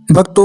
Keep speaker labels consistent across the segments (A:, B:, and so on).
A: भक्तों,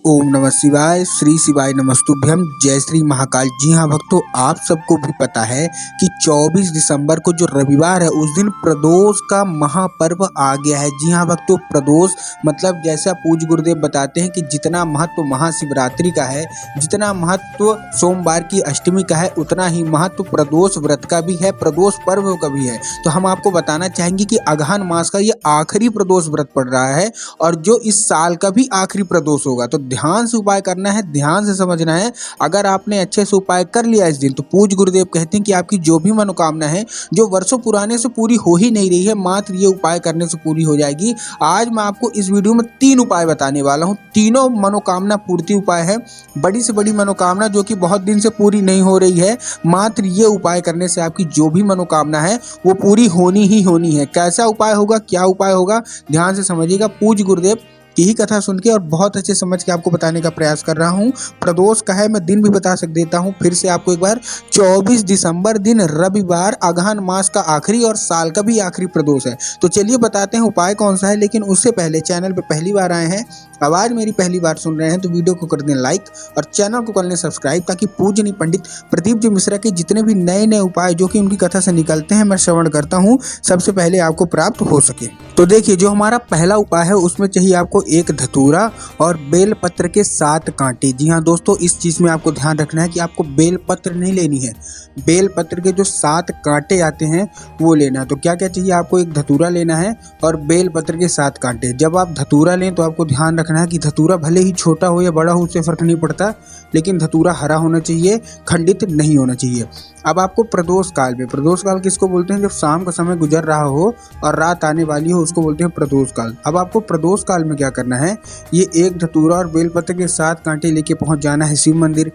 A: ओम नमः शिवाय, श्री शिवाय नमस्तुभ्यम, जय श्री महाकाल। जी हाँ भक्तों, आप सबको भी पता है कि 24 दिसंबर को जो रविवार है उस दिन प्रदोष का महापर्व आ गया है। जी हाँ भक्तों, प्रदोष मतलब जैसा पूज्य गुरुदेव बताते हैं कि जितना महत्व महाशिवरात्रि का है, जितना महत्व सोमवार की अष्टमी का है, उतना ही महत्व प्रदोष व्रत का भी है, प्रदोष पर्व का भी है। तो हम आपको बताना चाहेंगे कि अगहन मास का ये आखिरी प्रदोष व्रत पड़ रहा है और जो इस साल का भी आखिरी प्रदोष होगा। तो ध्यान से उपाय करना है, ध्यान से समझना है। अगर आपने अच्छे से उपाय कर लिया इस दिन, तो पूज्य गुरुदेव कहते हैं कि आपकी जो भी मनोकामना है, जो वर्षों पुराने से पूरी हो ही नहीं रही है, मात्र ये उपाय करने से पूरी हो जाएगी। आज मैं आपको इस वीडियो में 3 उपाय बताने वाला हूँ। तीनों मनोकामना पूर्ति उपाय है। बड़ी से बड़ी मनोकामना जो कि बहुत दिन से पूरी नहीं हो रही है, मात्र ये उपाय करने से आपकी जो भी मनोकामना है वो पूरी होनी ही होनी है। कैसा उपाय होगा, क्या उपाय होगा, ध्यान से समझिएगा। पूज्य गुरुदेव की ही कथा सुन के और बहुत अच्छे समझ के आपको बताने का प्रयास कर रहा हूँ। प्रदोष का है, मैं दिन भी बता देता हूँ फिर से आपको एक बार। 24 दिसंबर दिन रविवार, अगहन मास का आखिरी और साल का भी आखिरी प्रदोष है। तो चलिए बताते हैं उपाय कौन सा है। लेकिन उससे पहले चैनल पर पहली बार आए हैं, आवाज मेरी पहली बार सुन रहे हैं, तो वीडियो को कर दें लाइक और चैनल को कर लें सब्सक्राइब, ताकि पूजनीय पंडित प्रदीप जी मिश्रा के जितने भी नए नए उपाय जो कि उनकी कथा से निकलते हैं, मैं श्रवण करता हूँ, सबसे पहले आपको प्राप्त हो सके। तो देखिए, जो हमारा पहला उपाय है उसमें चाहिए आपको एक धतूरा और बेल पत्र के 7 कांटे। जी हाँ दोस्तों, इस चीज में आपको ध्यान रखना है कि आपको बेल पत्र नहीं लेनी है, बेल पत्र के जो 7 कांटे आते हैं वो लेना है। तो क्या क्या चाहिए आपको, एक धतूरा लेना है और बेल पत्र के 7 कांटे। जब आप धतूरा लें तो आपको ध्यान रखना है कि धतूरा भले ही छोटा हो या बड़ा हो, उससे फर्क नहीं पड़ता, लेकिन धतूरा हरा होना चाहिए, खंडित नहीं होना चाहिए। अब आपको प्रदोष काल में, प्रदोष काल किसको बोलते हैं, जब शाम का समय गुजर रहा हो और रात आने वाली हो, उसको बोलते हैं प्रदोष काल। अब आपको प्रदोष काल में क्या करना है, ये एक धतूरा और बेलपत्र के 7 कांटे लेके पहुंच जाना है शिव मंदिर।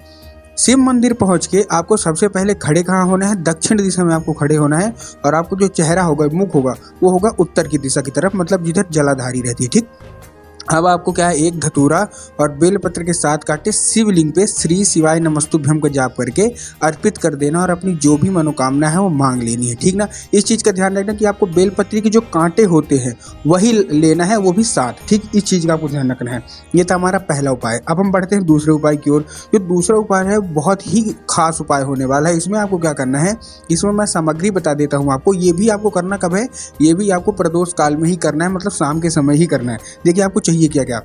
A: शिव मंदिर पहुंच के आपको सबसे पहले खड़े कहाँ होना है, दक्षिण दिशा में आपको खड़े होना है। और आपको जो चेहरा होगा, मुख होगा, वो होगा उत्तर की दिशा की तरफ, मतलब जिधर जलाधारी रहती है। ठीक, अब आपको क्या है, एक धतूरा और बेलपत्र के 7 कांटे शिवलिंग पे श्री शिवाय नमस्तुभ्यम का जाप करके अर्पित कर देना और अपनी जो भी मनोकामना है वो मांग लेनी है। ठीक ना, इस चीज का ध्यान रखना कि आपको बेलपत्री के जो कांटे होते हैं वही लेना है, वो भी 7। ठीक, इस चीज का आपको ध्यान रखना है। ये था हमारा पहला उपाय। अब हम बढ़ते हैं दूसरे उपाय की ओर। जो दूसरा उपाय है बहुत ही खास उपाय होने वाला है। इसमें आपको क्या करना है, इसमें मैं सामग्री बता देता हूँ आपको। ये भी आपको करना कब है, ये भी आपको प्रदोष काल में ही करना है, मतलब शाम के समय ही करना है। देखिए आपको चाहिए क्या क्या,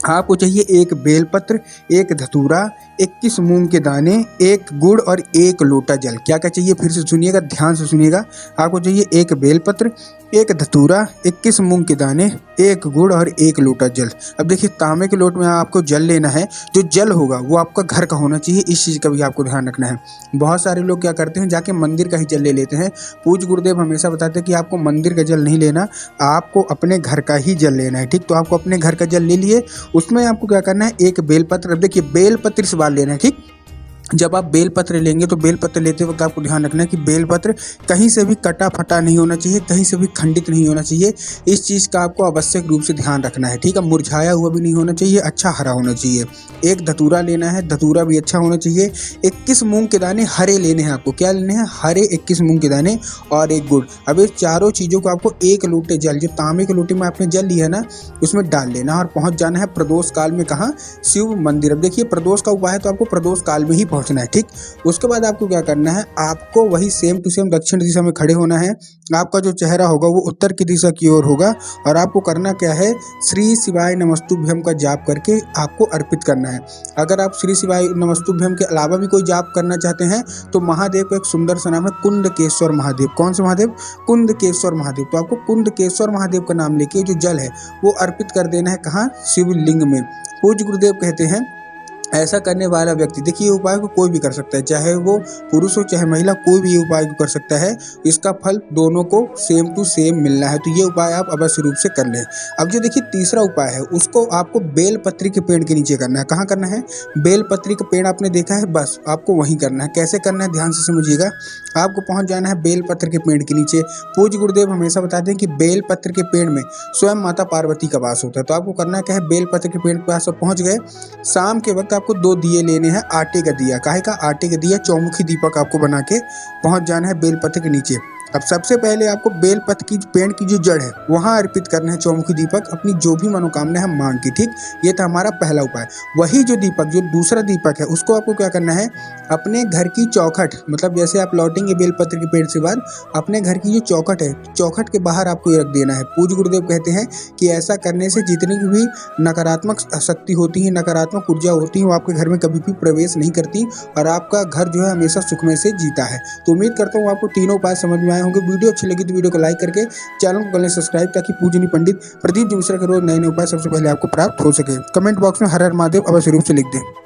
A: आपको चाहिए एक बेलपत्र, एक धतूरा, 21 मूंग के दाने, एक गुड़ और एक लोटा जल। क्या क्या चाहिए, फिर से सुनिएगा, ध्यान से सुनिएगा। आपको चाहिए एक बेलपत्र, एक धतूरा, 21 मूंग के दाने, एक गुड़ और एक लोटा जल। अब देखिए, तांबे के लोट में आपको जल लेना है। जो जल होगा वो आपका घर का होना चाहिए, इस चीज़ का भी आपको ध्यान रखना है। बहुत सारे लोग क्या करते हैं, जाके मंदिर का ही जल ले लेते हैं। पूज्य गुरुदेव हमेशा बताते हैं कि आपको मंदिर का जल नहीं लेना, आपको अपने घर का ही जल लेना है। ठीक, तो आपको अपने घर का जल ले लिए, उसमें आपको क्या करना है, एक बेलपत्र। अब देखिए, बेलपत्र से बात लेना है। ठीक, जब आप बेलपत्र लेंगे तो बेलपत्र लेते वक्त आपको ध्यान रखना है कि बेलपत्र कहीं से भी कटा फटा नहीं होना चाहिए, कहीं से भी खंडित नहीं होना चाहिए। इस चीज़ का आपको आवश्यक रूप से ध्यान रखना है। ठीक है, मुरझाया हुआ भी नहीं होना चाहिए, अच्छा हरा होना चाहिए। एक धतूरा लेना है, धतूरा भी अच्छा होना चाहिए। 21 मूंग के दाने हरे लेने हैं आपको। क्या लेने हैं, हरे 21 मूंग के दाने और एक गुड़। अब इस चारों चीज़ों को आपको एक लोटे जल, जो तांबे के लोटे में आपने जल लिया है ना, उसमें डाल लेना और पहुँच जाना है प्रदोष काल में। कहाँ, शिव मंदिर। अब देखिए, प्रदोष का उपाय है तो आपको प्रदोष काल में ही पहुंचना है। ठीक, उसके बाद आपको क्या करना है, आपको वही सेम टू सेम दक्षिण दिशा में खड़े होना है। आपका जो चेहरा होगा वो उत्तर की दिशा की ओर होगा और आपको करना क्या है, श्री शिवाय नमस्तुभ्यम का जाप करके आपको अर्पित करना है। अगर आप श्री शिवाय नमस्तुभ्यम के अलावा भी कोई जाप करना चाहते हैं तो महादेव का एक सुंदर सा नाम है कुंडकेश्वर महादेव। कौन से महादेव, कुंडकेश्वर महादेव। तो आपको कुंडकेश्वर महादेव का नाम लेके जो जल है वो अर्पित कर देना है। कहाँ, शिवलिंग में। पूज्य गुरुदेव कहते हैं, ऐसा करने वाला व्यक्ति, देखिए ये उपाय को कोई भी कर सकता है, चाहे वो पुरुष हो चाहे महिला, कोई भी ये उपाय को कर सकता है। इसका फल दोनों को सेम टू सेम मिलना है। तो ये उपाय आप अवश्य रूप से कर लें। अब जो देखिए तीसरा उपाय है, उसको आपको बेलपत्री के पेड़ के नीचे करना है। कहाँ करना है, बेलपत्री का पेड़ आपने देखा है, बस आपको वहीं करना है। कैसे करना है, ध्यान से समझिएगा। आपको पहुंच जाना है बेलपत्र के पेड़ के नीचे। पूज्य गुरुदेव हमेशा बताते हैं कि बेलपत्र के पेड़ में स्वयं माता पार्वती का वास होता है। तो आपको करना क्या है, बेलपत्र के पेड़ के पास पहुंच गए, शाम के वक्त आपको 2 दिए लेने हैं, आटे का दिया। काहे का, आटे का दिया, चौमुखी दीपक आपको बना के पहुंच जाना है बेलपत्र के नीचे। अब सबसे पहले आपको बेलपत्र की पेड़ की जो जड़ है वहां अर्पित करना है चौमुखी दीपक, अपनी जो भी मनोकामना है मांग की। ठीक, ये था हमारा पहला उपाय। वही जो दीपक, जो दूसरा दीपक है, उसको आपको क्या करना है, अपने घर की चौखट, मतलब जैसे आप लौटेंगे बेलपत्र के पेड़ से बाद, अपने घर की जो चौखट है, चौखट के बाहर आपको ये रख देना है। पूज्य गुरुदेव कहते हैं कि ऐसा करने से जितनी भी नकारात्मक शक्ति होती है, नकारात्मक ऊर्जा होती है, वो आपके घर में कभी भी प्रवेश नहीं करती और आपका घर जो है हमेशा सुखमय से जीता है। तो उम्मीद करता हूँ आपको तीनों उपाय समझ में आए होंगे। वीडियो अच्छी लगी तो वीडियो को लाइक करके चैनल को कर लें सब्सक्राइब, ताकि पूजनीय पंडित प्रदीप जी मिश्रा के रोज नए नए उपाय सबसे पहले आपको प्राप्त हो सके। कमेंट बॉक्स में हर हर महादेव अवश्य रूप से लिख दें।